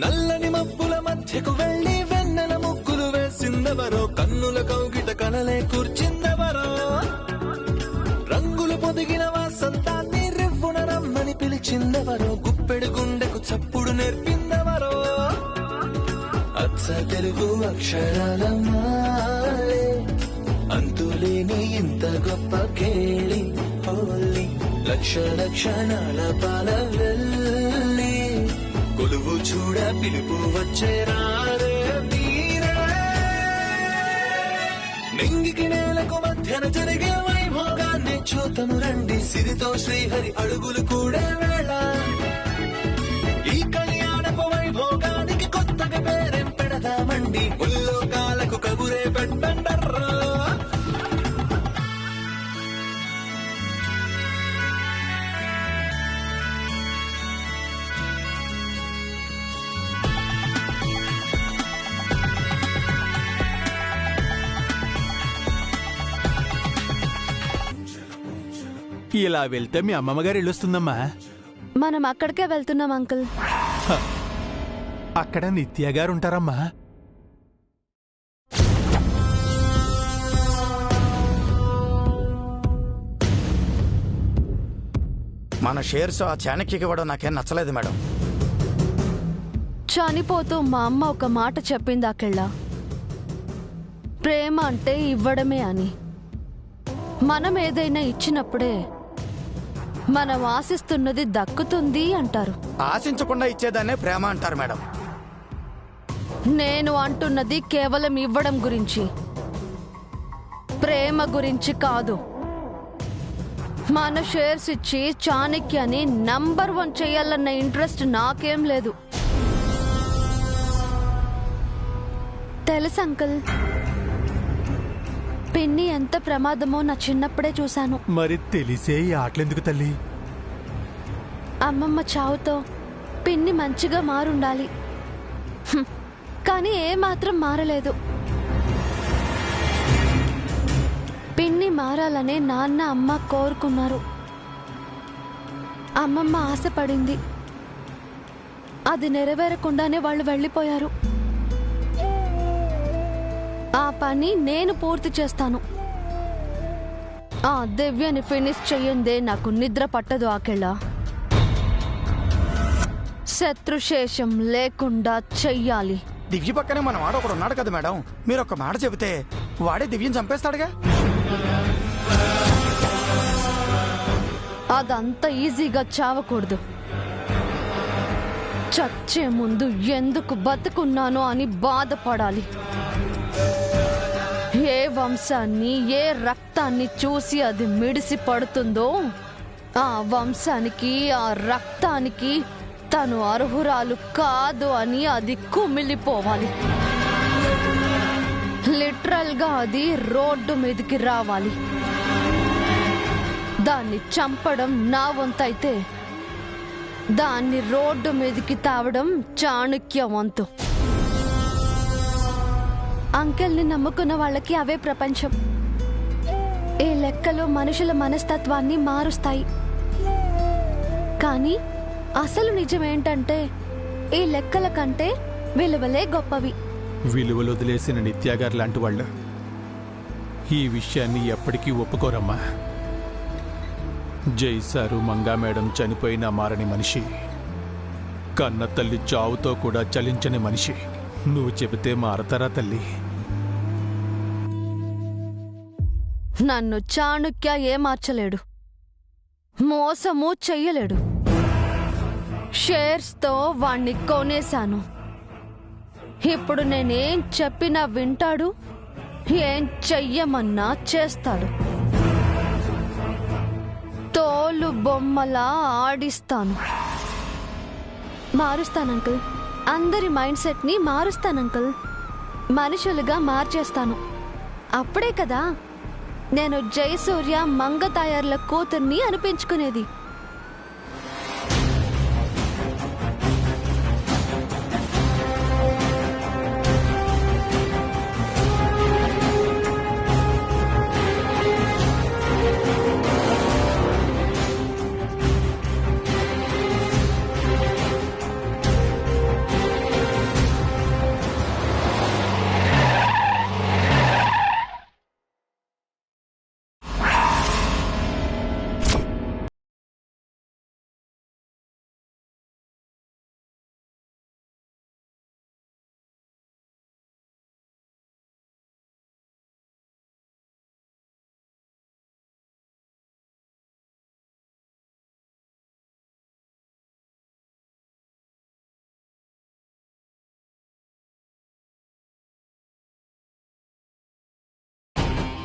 నల్లని మబ్బుల మధ్యకు వెళ్లి వెన్నెల ముగ్గులు వేసిందెవరో, కన్నుల కౌగిట కలలే కూర్చిందెవరో, రంగులు పొదిగిన వాసంతాన్ని రివ్వున రమ్మని పిలిచిందెవరో, గుప్పెడు గుండెకు చప్పుడు నేర్పిందెవరో, అచ్చ తెలుగు అక్షరాల మాలే అంతులేని ఇంత గొప్ప కేళి హోలీ, లక్ష లక్షణాల పాల వెళ్ళి కొలువు చూడ పిలుపు వచ్చేరారే మీరే, నింగికి నేలకు మధ్యన జరిగే వైభోగాన్ని చూతము రండి, సిరితో శ్రీహరి అడుగులు కూడే వేళ, ఈ కళ్యాణపు వైభోగానికి కొత్తగా పేరేం పెడదామండి, ముల్లోకాలకు కబురే పెట్టండర్రా. ఇలా వెళ్తే మీ అమ్మమ్మగారు వెళ్ళొస్తుందమ్మా. మనం అక్కడికే వెళ్తున్నాం అంకుల్. అక్కడ నిత్య గారు ఉంటారమ్మా. మన షేర్స్ ఆ చాణక్యకి ఇవ్వడం నాకేం నచ్చలేదు మేడం. చనిపోతూ మా అమ్మ ఒక మాట చెప్పింది అకెళ్ళ, ప్రేమ అంటే ఇవ్వడమే అని. మనం ఏదైనా ఇచ్చినప్పుడే మనం ఆశిస్తున్నది దక్కుతుంది అంటారు. ఆశించకుండా ఇచ్చేదాన్నే ప్రేమ అంటారు మేడం. నేను అంటున్నది కేవలం ఇవ్వడం గురించి, ప్రేమ గురించి కాదు. మన షేర్స్ ఇచ్చి చాణక్యని నంబర్ 1 చేయాలన్న ఇంట్రెస్ట్ నాకేం లేదు. తెలుసు అంకుల్, పిన్ని ఎంత ప్రమాదమో నా చిన్నప్పుడే చూశాను. మరి తెలిసే ఈ ఆటలెందుకు తల్లి? అమ్మమ్మ చావుతో పిన్ని మంచిగా మారుండాలి, కానీ ఏమాత్రం మారలేదు. పిన్ని మారాలనే నాన్న అమ్మ కోరుకున్నారు. అమ్మమ్మ ఆశపడింది, అది నెరవేరకుండానే వాళ్ళు వెళ్ళిపోయారు. ఆ పని నేను పూర్తి చేస్తాను. ఆ దివ్యని ఫినిష్ చెయ్యందే నాకు నిద్ర పట్టదు ఆకెళ్ళ. శత్రుశేషం లేకుండా చెయ్యాలి. దివ్య పక్కనే మన వాడు ఒకడు ఉన్నాడు కదా మేడం. మీరు ఒక మాట చెబితే వాడే దివ్యం చంపేస్తాడుగా. అదంత ఈజీగా చావకూడదు. చచ్చే ముందు ఎందుకు బతుకున్నానో అని బాధపడాలి. ఏ వంశాన్ని, ఏ రక్తాన్ని చూసి అది మిడిసి పడుతుందో ఆ వంశానికి, ఆ రక్తానికి తను అర్హురాలు కాదు అని అది కుమిలిపోవాలి. లిటరల్ గా అది రోడ్డు మీదకి రావాలి. దాన్ని చంపడం నా వంతైతే దాన్ని రోడ్డు మీదకి తావడం చాణక్య వంతు. అంకెల్ని నమ్ముకున్న వాళ్ళకి అవే ప్రపంచం. ఈ లెక్కలు మనుషుల మనస్తత్వాన్ని మారుస్తాయి. కానీ అసలు నిజమేంటంటే ఈ లెక్కల కంటే విలువలే గొప్పవి. విలువలు వదిలేసిన నిత్యాగారు లాంటి వాళ్ళు ఈ విషయాన్ని ఎప్పటికీ ఒప్పుకోరమ్మా. జైసారు మంగా మేడం చనిపోయిన మారని మనిషి, కన్న తల్లి చావుతో కూడా చలించని మనిషి. నువ్వు చెబితే మారతారా తల్లి? నన్ను చాణక్య ఏమార్చలేడు, మోసము చెయ్యలేడు. షేర్స్తో వాణ్ణి కొనేశాను. ఇప్పుడు నేనేం చెప్పినా వింటాడు, ఏం చెయ్యమన్నా చేస్తాడు. తోలు బొమ్మలా ఆడిస్తాను. మారుస్తాను అంకుల్, అందరి మైండ్ సెట్ ని మారుస్తాను అంకుల్. మనుషులుగా మార్చేస్తాను. అప్పుడే కదా నేను జయసూర్య మంగతాయర్ల కూతుర్ని అనిపించుకునేది.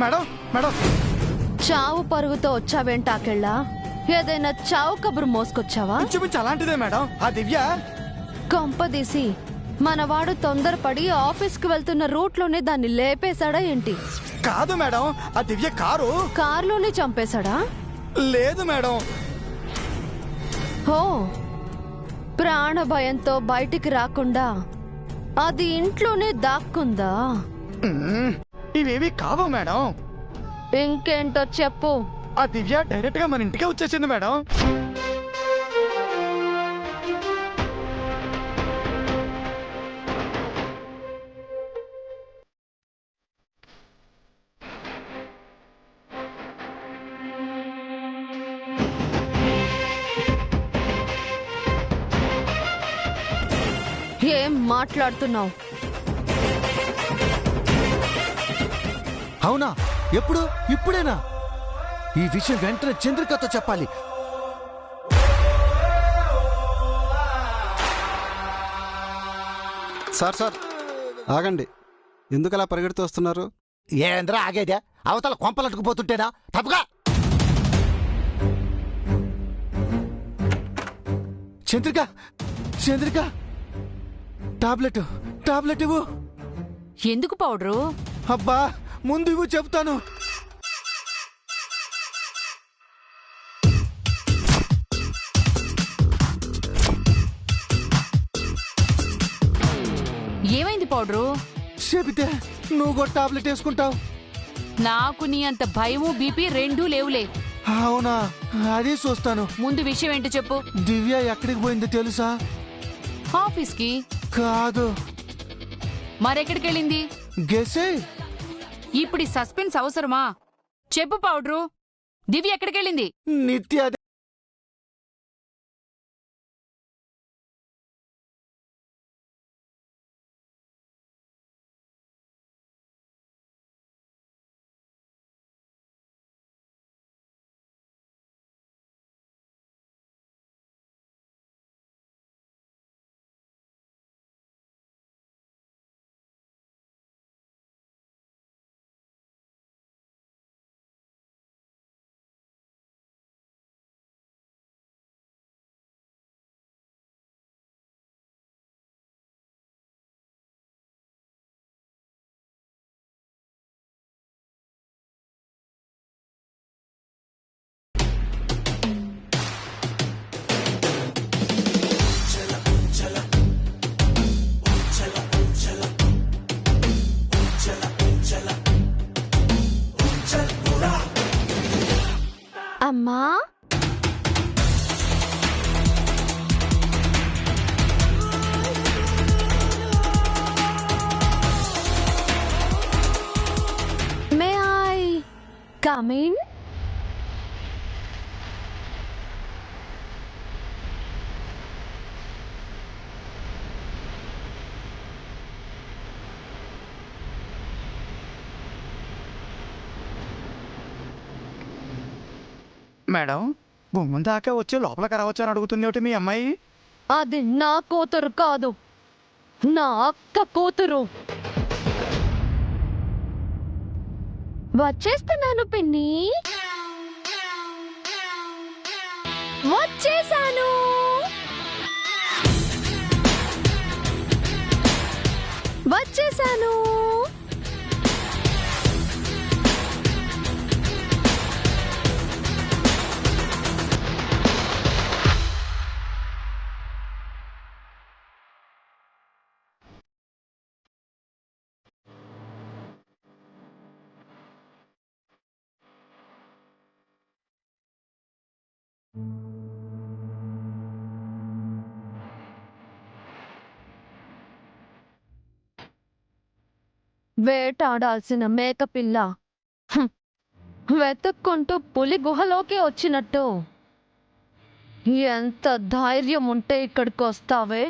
మేడం మేడం చావు పరుగుతో వచ్చావేంటాకెళ్ళా? ఏదైనా చావు కబురు మోసుకొచ్చావా? ఇంచుమించు అలాంటిదే మేడం. ఆ దివ్య కొంపదీసి మనవాడు తొందరపడి ఆఫీస్కి వెళ్తున్న రూట్లోనే దాన్ని లేపేశాడా ఏంటి? కాదు మేడం, ఆ దివ్య కారులోనే చంపేశాడా? లేదు మేడం. ఓ, ప్రాణ భయంతో బయటికి రాకుండా అది ఇంట్లోనే దాక్కుందా? ఇవేవి కావు మేడం. ఇంకేంటో చెప్పు. ఆ దివ్య డైరెక్ట్ గా మన ఇంటికే వచ్చేసింది మేడం. ఏం మాట్లాడుతున్నావు? అవునా? ఎప్పుడు? ఇప్పుడేనా? ఈ విషయం వెంటనే చంద్రికతో చెప్పాలి. సార్ సార్ ఆగండి, ఎందుకలా పరిగెడుతూ వస్తున్నారు? ఏంద్రా ఆగేదే? అవతల కొంపలట్టుకుపోతుంటేనా? తప్పుగా. చంద్రిక, చంద్రిక, టాబ్లెట్ టాబ్లెట్ ఇవ్వు. ఎందుకు పౌడరు? అబ్బా, ముందు ఇవ్వు చెప్తాను. ఏమైంది పౌడరు? చెబితే నువ్వు కూడా టాబ్లెట్ వేసుకుంటావు. నాకు నీ అంత భయము బీపీ రెండూ లేవులే. అవునా? అది చూస్తాను. ముందు విషయం ఏంటో చెప్పు. దివ్య ఎక్కడికి పోయిందో తెలుసా? ఆఫీస్కి. కాదు. మరెక్కడికి వెళ్ళింది? గెసే. ఇప్పుడు ఈ సస్పెన్స్ అవసరమా? చెప్పు పౌడరు, దివ్య ఎక్కడికి వెళ్ళింది? నిత్య అదే. అమ్మా, may I come in? Madam, బొమ్మ దాకా వచ్చి లోపలికి రావచ్చని అడుగుతుంది మీ అమ్మాయి. అది నా కూతురు కాదు, నా అక్క కూతురు. వచ్చేస్తున్నాను పిన్ని, వచ్చేసాను. వచ్చేసాను. వేటాడాల్సిన మేకపిల్ల వెతుక్కుంటూ పులి గుహలోకి వచ్చినట్టు ఎంత ధైర్యం ఉంటే ఇక్కడికి వస్తావే?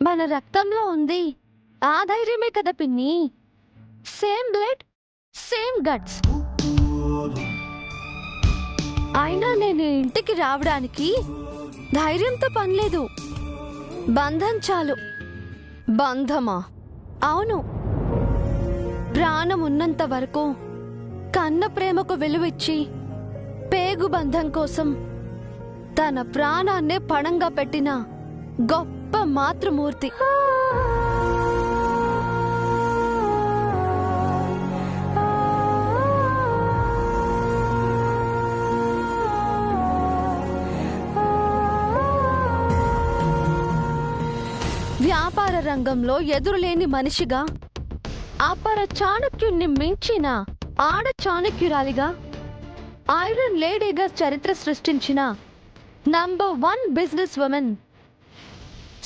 మన రక్తంలో ఉంది ఆ ధైర్యమే కదా పిన్ని. Same blood, same guts. అయినా నేను ఇంటికి రావడానికి ధైర్యంతో పనిలేదు, బంధం చాలు. బంధమా? అవును, ప్రాణం ఉన్నంత వరకు కన్న ప్రేమకు విలువిచ్చి పేగు బంధం కోసం తన ప్రాణాన్నే పణంగా పెట్టిన గొప్ప మాతృమూర్తి. వ్యాపార రంగంలో ఎదురులేని మనిషిగా, అపర చాణక్యుణ్ణి మించిన ఆడ చాణక్యురాలిగా, ఐరన్ లేడీగా చరిత్ర సృష్టించిన నంబర్ 1 బిజినెస్ ఉమెన్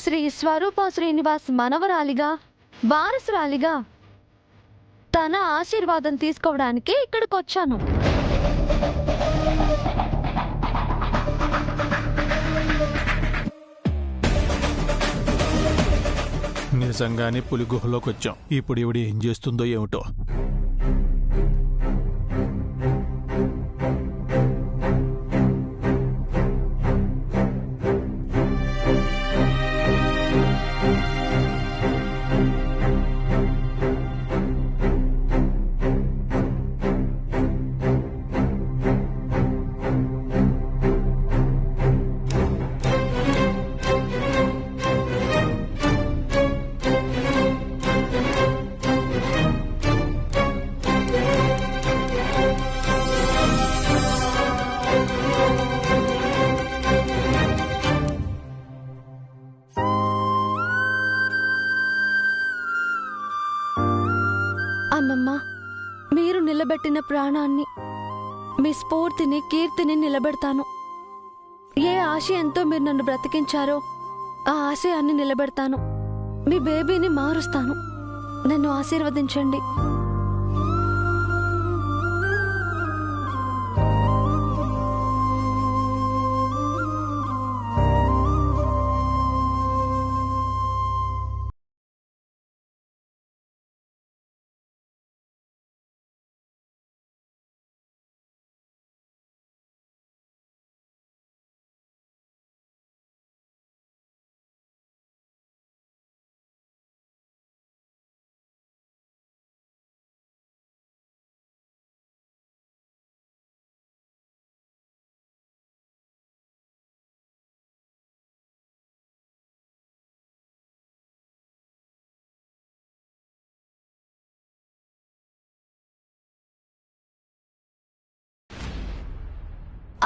శ్రీ స్వరూప శ్రీనివాస్ మనవరాలిగా, వారసురాలిగా తన ఆశీర్వాదం తీసుకోవడానికి ఇక్కడికొచ్చాను. నిజంగానే పులి గుహలోకి వచ్చాం. ఇప్పుడు ఇవిడ ఏం చేస్తుందో ఏమిటో. అమ్మమ్మ, మీరు నిలబెట్టిన ప్రాణాన్ని, మీ స్ఫూర్తిని, కీర్తిని నిలబెడతాను. ఏ ఆశయంతో మీరు నన్ను బ్రతికించారో ఆ ఆశయాన్ని నిలబెడతాను. మీ బేబీని మారుస్తాను. నన్ను ఆశీర్వదించండి.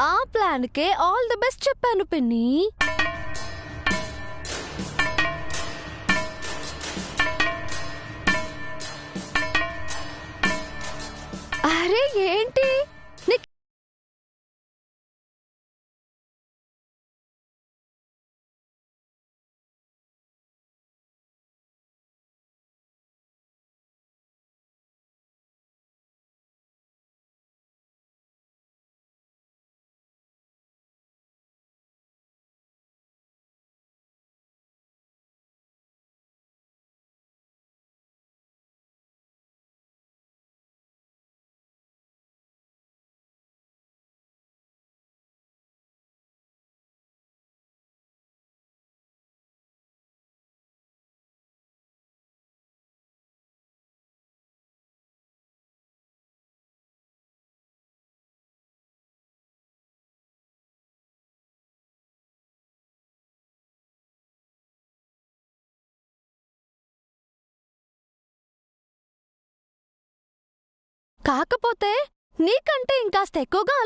ఆ ప్లాన్కే ఆల్ ది బెస్ట్ చెప్పాను పిన్ని. అరే ఏంటి కాకపోతే నీకంటే ఇంకాస్త ఎక్కువగా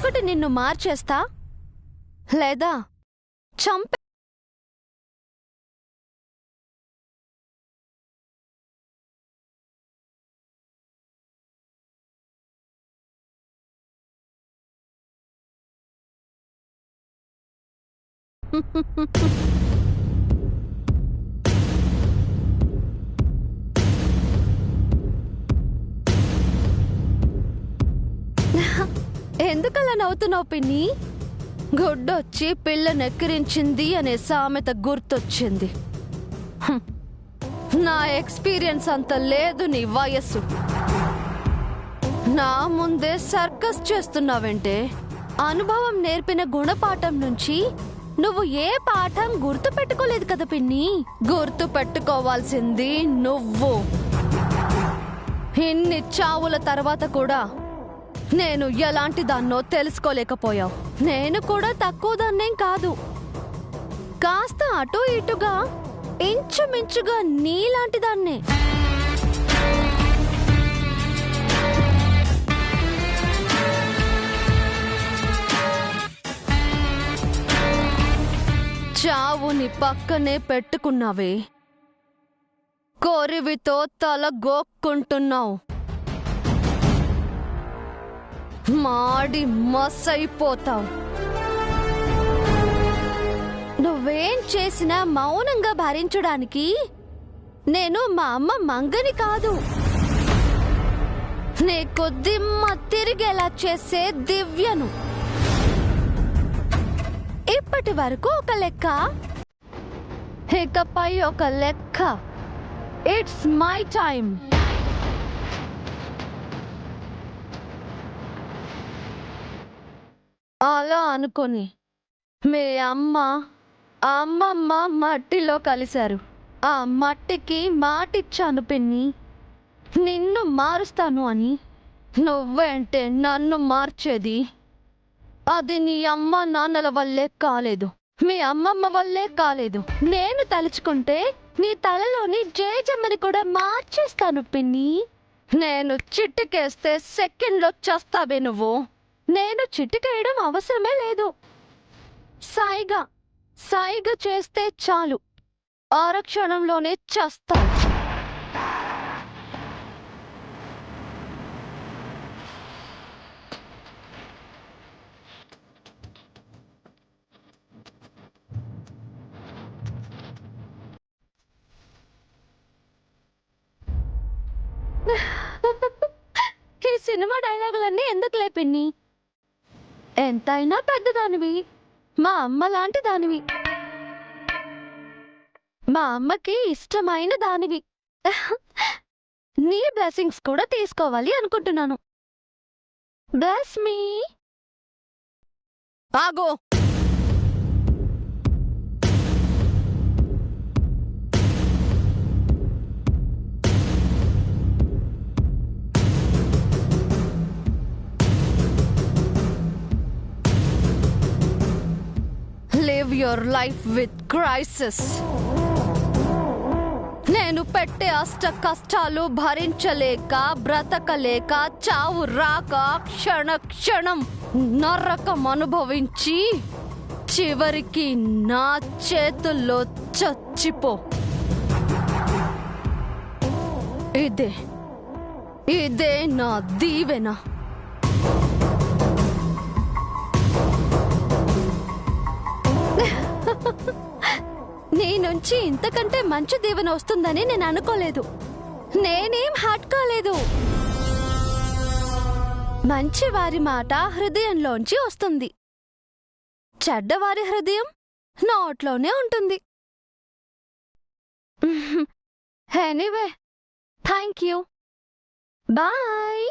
ఒకటి నిన్ను మార్చేస్తా, లేదా చంపే. ఎందుకలా నవ్వుతున్నావు పిన్ని? గుడ్డొచ్చి పిల్ల నెక్కిరించింది అనే సామెత గుర్తొచ్చింది. హ్మ్. నా ఎక్స్పీరియన్స్ అంత లేదు నీ వయస్సు. నా ముందే సర్కస్ చేస్తున్నావంటే అనుభవం నేర్పిన గుణపాఠం నుంచి నువ్వు ఏ పాఠం గుర్తు పెట్టుకోలేదు కదా పిన్ని. గుర్తు పెట్టుకోవాల్సింది నువ్వు. ఇన్ని చావుల తర్వాత కూడా నేను ఎలాంటి దాన్నో తెలుసుకోలేకపోయావు. నేను కూడా తక్కువ దాన్నేం కాదు. కాస్త అటు ఇటుగా ఇంచుమించుగా నీలాంటి దాన్నే. చావుని పక్కనే పెట్టుకున్నావే, కోరివితో తల గోక్కుంటున్నావు. మాడి మసైపోతావు. నువ్వేం చేసినా మౌనంగా భరించడానికి నేను మా అమ్మ మంగని కాదు. నీకు దిమ్మ తిరిగేలా చేసే దివ్యను. ఇప్పటి వరకు ఒక లెక్క, ఇకపై ఒక లెక్క. It's my time. అలా అనుకొని మీ అమ్మమ్మ మట్టిలో కలిశారు. ఆ మట్టికి మాటిచ్చాను పిన్ని, నిన్ను మారుస్తాను అని. నువ్వేంటే నన్ను మార్చేది? అది నీ అమ్మ నాన్నల వల్లే కాలేదు, మీ అమ్మమ్మ వల్లే కాలేదు. నేను తలుచుకుంటే నీ తలలోని జేజమ్మని కూడా మార్చేస్తాను పిన్ని. నేను చిట్టుకేస్తే సెకండ్లో చేస్తావే నువ్వు. నేను చిట్టుకేయడం అవసరమే లేదు. సాయిగా చేస్తే చాలు, ఆరక్షణంలోనే చేస్తా. ఈ సినిమా డైలాగులన్నీ ఎందుకు లేపిన్ని? ఎంతైనా పెద్దదానివి, మా అమ్మ లాంటి దానివి, మా అమ్మకి ఇష్టమైన దానివి. నీ బ్లెస్సింగ్స్ కూడా తీసుకోవాలి అనుకుంటున్నాను. Bless me. ఆగో. Live your life with crisis. నేను పెట్టే అష్ట కష్టాలు భరించలేక, బ్రతకలేక, చావు రాక క్షణ క్షణం నరకం అనుభవించి చివరికి నా చేతుల్లో చచ్చిపో. ఇదే నా దీవెన. నీ నుంచి ఇంతకంటే మంచి దీవెన వస్తుందని నేను అనుకోలేదు. నేనేం హట్ కాలేదు. మంచివారి మాట హృదయంలోంచి వస్తుంది, చెడ్డవారి హృదయం నోట్లోనే ఉంటుంది. Anyway, thank you. బాయ్.